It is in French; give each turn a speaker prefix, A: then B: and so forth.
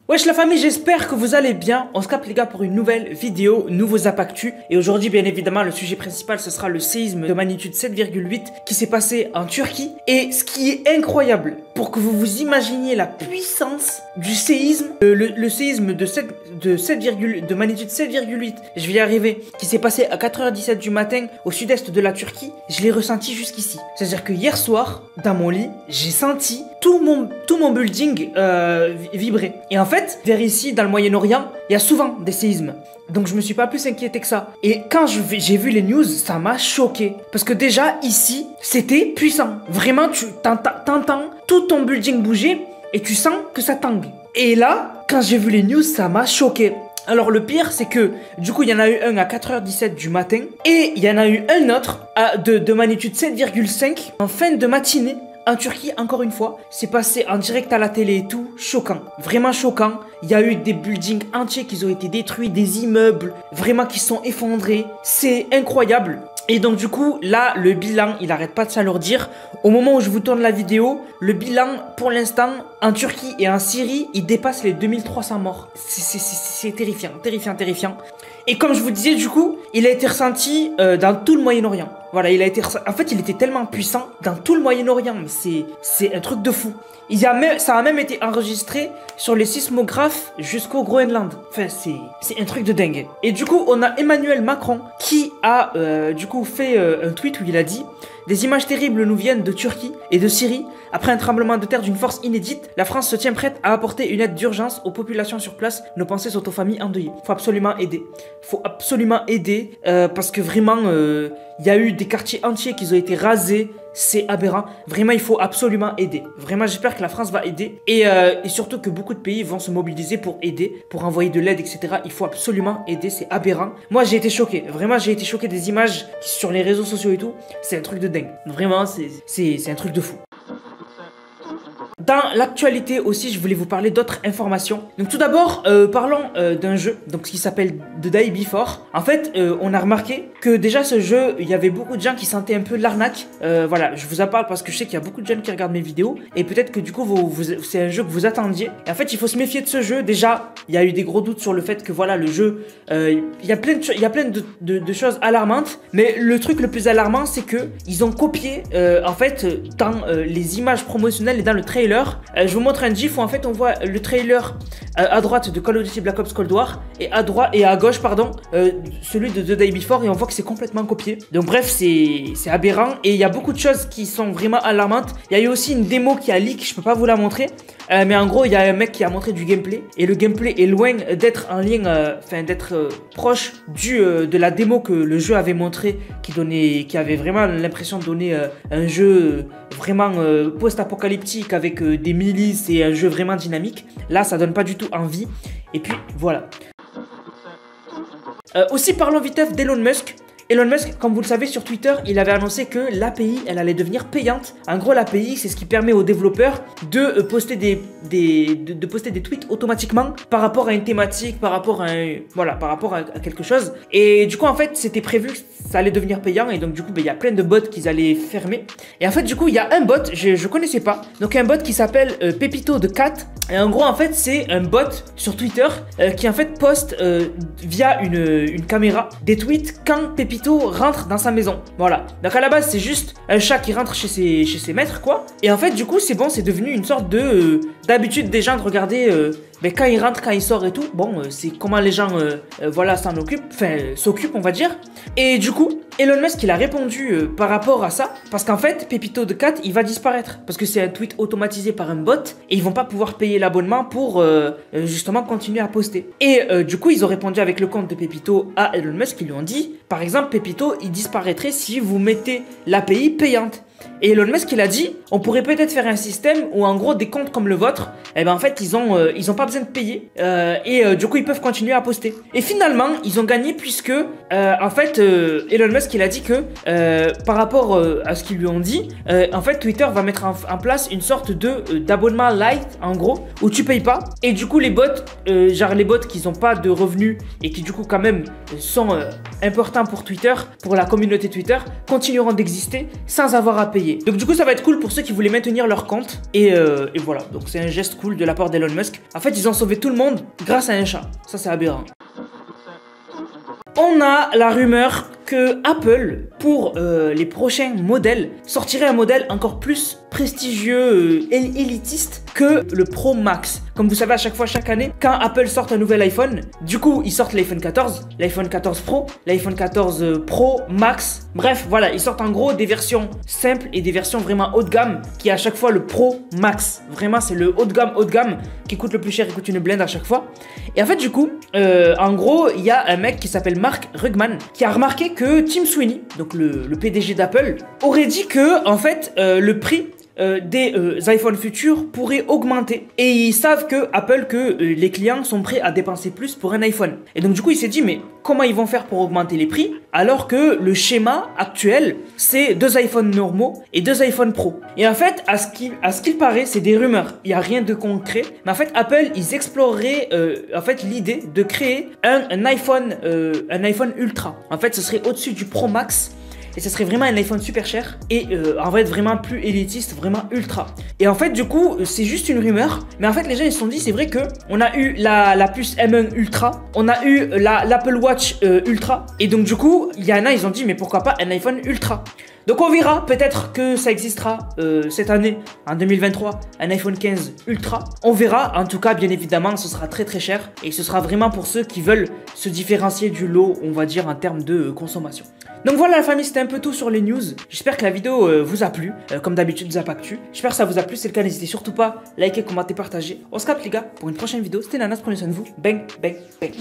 A: Wesh la famille, j'espère que vous allez bien. On se capte les gars pour une nouvelle vidéo, nouveau Zap Actu. Et aujourd'hui bien évidemment le sujet principal ce sera le séisme de magnitude 7,8 qui s'est passé en Turquie. Et ce qui est incroyable, pour que vous vous imaginiez la puissance du séisme, le séisme de magnitude 7,8, je vais y arriver, qui s'est passé à 4h17 du matin au sud-est de la Turquie, je l'ai ressenti jusqu'ici. C'est-à-dire que hier soir, dans mon lit, j'ai senti tout mon building vibrer. Et en fait, vers ici, dans le Moyen-Orient, il y a souvent des séismes. Donc je me suis pas plus inquiété que ça. Et quand j'ai vu les news, ça m'a choqué. Parce que déjà, ici, c'était puissant. Vraiment, tu t'entends tout ton building bouger et tu sens que ça tangue. Et là, quand j'ai vu les news, ça m'a choqué. Alors le pire c'est que du coup il y en a eu un à 4h17 du matin et il y en a eu un autre de magnitude 7,5 en fin de matinée en Turquie. Encore une fois, c'est passé en direct à la télé et tout, choquant, vraiment choquant. Il y a eu des buildings entiers qui ont été détruits, des immeubles vraiment qui sont effondrés, c'est incroyable. Et donc du coup, là, le bilan, il arrête pas de s'alourdir. Au moment où je vous tourne la vidéo, le bilan, pour l'instant, en Turquie et en Syrie, il dépasse les 2300 morts. C'est terrifiant, terrifiant, terrifiant. Et comme je vous disais, du coup, il a été ressenti dans tout le Moyen-Orient. Voilà, en fait, il était tellement puissant dans tout le Moyen-Orient, mais c'est un truc de fou. Ça a même été enregistré sur les sismographes jusqu'au Groenland. Enfin, c'est un truc de dingue. Et du coup, on a Emmanuel Macron qui a du coup fait un tweet où il a dit: des images terribles nous viennent de Turquie et de Syrie. Après un tremblement de terre d'une force inédite, la France se tient prête à apporter une aide d'urgence aux populations sur place. Nos pensées sont aux familles endeuillées. Faut absolument aider. Faut absolument aider parce que vraiment, il y a eu des quartiers entiers qui ont été rasés. C'est aberrant. Vraiment, il faut absolument aider. Vraiment, j'espère que la France va aider. Et surtout que beaucoup de pays vont se mobiliser pour aider, pour envoyer de l'aide, etc. Il faut absolument aider, c'est aberrant. Moi, j'ai été choqué. Vraiment, j'ai été choqué des images sur les réseaux sociaux et tout. C'est un truc de dingue. Vraiment, c'est un truc de fou. Dans l'actualité aussi, je voulais vous parler d'autres informations. Donc tout d'abord, parlons d'un jeu donc, qui s'appelle The Day Before. En fait, on a remarqué que déjà ce jeu, il y avait beaucoup de gens qui sentaient un peu l'arnaque. Voilà, je vous en parle parce que je sais qu'il y a beaucoup de jeunes qui regardent mes vidéos. Et peut-être que du coup, c'est un jeu que vous attendiez. Et en fait, il faut se méfier de ce jeu. Déjà, il y a eu des gros doutes sur le fait que voilà, le jeu, il y a plein de choses alarmantes. Mais le truc le plus alarmant, c'est que ils ont copié, en fait, dans les images promotionnelles et dans le trailer. Je vous montre un gif où en fait on voit le trailer à droite de Call of Duty Black Ops Cold War et à gauche pardon celui de The Day Before, et on voit que c'est complètement copié. Donc bref, c'est aberrant et il y a beaucoup de choses qui sont vraiment alarmantes. Il y a eu aussi une démo qui a leak, je peux pas vous la montrer, mais en gros il y a un mec qui a montré du gameplay et le gameplay est loin d'être en lien, d'être proche de la démo que le jeu avait montré, qui avait vraiment l'impression de donner un jeu vraiment post-apocalyptique avec des milices et un jeu vraiment dynamique. Là ça donne pas du tout envie. Et puis voilà. Aussi parlons vite d'Elon Musk. Elon Musk, comme vous le savez sur Twitter, il avait annoncé que l'API, elle allait devenir payante. En gros, l'API, c'est ce qui permet aux développeurs de poster des tweets automatiquement par rapport à une thématique, par rapport à quelque chose. Et du coup, en fait, c'était prévu que ça allait devenir payant. Et donc, du coup, il y a plein de bots qu'ils allaient fermer. Et en fait, du coup, il y a un bot, je connaissais pas. Donc, un bot qui s'appelle Pepito the Cat. Et en gros, en fait, c'est un bot sur Twitter qui, en fait, poste via une caméra des tweets quand Pepito rentre dans sa maison. Voilà. Donc à la base c'est juste un chat qui rentre chez ses maîtres quoi. Et en fait du coup c'est bon, c'est devenu une sorte de d'habitude des gens de regarder mais quand il rentre, quand il sort et tout. Bon c'est comment les gens voilà s'en occupent, enfin s'occupent on va dire. Et du coup Elon Musk il a répondu par rapport à ça, parce qu'en fait Pepito the Cat il va disparaître parce que c'est un tweet automatisé par un bot et ils vont pas pouvoir payer l'abonnement pour justement continuer à poster. Et du coup ils ont répondu avec le compte de Pepito à Elon Musk. Ils lui ont dit par exemple Pepito il disparaîtrait si vous mettez l'API payante. Et Elon Musk il a dit on pourrait peut-être faire un système où en gros des comptes comme le vôtre, et ben en fait ils ont pas besoin de payer du coup ils peuvent continuer à poster. Et finalement ils ont gagné puisque en fait Elon Musk il a dit que par rapport à ce qu'ils lui ont dit, en fait Twitter va mettre en place une sorte d'abonnement light en gros où tu payes pas, et du coup les bots genre les bots qui n'ont pas de revenus et qui du coup quand même sont importants pour Twitter, pour la communauté Twitter, continueront d'exister sans avoir à à payer. Donc du coup, ça va être cool pour ceux qui voulaient maintenir leur compte. Et voilà, donc c'est un geste cool de la part d'Elon Musk. En fait, ils ont sauvé tout le monde grâce à un chat. Ça, c'est aberrant. On a la rumeur que Apple, pour les prochains modèles, sortirait un modèle encore plus prestigieux et élitiste que le Pro Max. Comme vous savez, à chaque fois, chaque année, quand Apple sort un nouvel iPhone, du coup, ils sortent l'iPhone 14, l'iPhone 14 Pro, l'iPhone 14 Pro Max. Bref, voilà, ils sortent en gros des versions simples et des versions vraiment haut de gamme, qui est à chaque fois le Pro Max. Vraiment, c'est le haut de gamme, qui coûte le plus cher, qui coûte une blinde à chaque fois. Et en fait, du coup, en gros, il y a un mec qui s'appelle Mark Rugman, qui a remarqué que Tim Sweeney, donc le PDG d'Apple, aurait dit que, en fait, le prix des iPhones futurs pourraient augmenter. Et ils savent que Apple, les clients sont prêts à dépenser plus pour un iPhone. Et donc du coup il s'est dit, mais comment ils vont faire pour augmenter les prix alors que le schéma actuel c'est 2 iPhones normaux et 2 iPhones Pro. Et en fait, à ce qu'il paraît, c'est des rumeurs, il n'y a rien de concret, mais en fait Apple, ils exploreraient en fait l'idée de créer un iPhone Ultra. En fait ce serait au-dessus du Pro Max. Et ça serait vraiment un iPhone super cher et en fait vraiment plus élitiste, vraiment ultra. Et en fait du coup c'est juste une rumeur, mais en fait les gens ils se sont dit, c'est vrai que on a eu la puce M1 Ultra, on a eu l'Apple Watch Ultra, et donc du coup il y en a, ils ont dit mais pourquoi pas un iPhone Ultra. Donc on verra, peut-être que ça existera cette année, en 2023, un iPhone 15 Ultra. On verra, en tout cas bien évidemment ce sera très très cher, et ce sera vraiment pour ceux qui veulent se différencier du lot, on va dire en termes de consommation. Donc voilà la famille, c'était un peu tout sur les news. J'espère que la vidéo vous a plu, comme d'habitude Zap Actu. J'espère que ça vous a plu, c'est le cas, n'hésitez surtout pas à liker, commenter, partager. On se capte les gars pour une prochaine vidéo, c'était Nanas, prenez soin de vous, bang bang bang.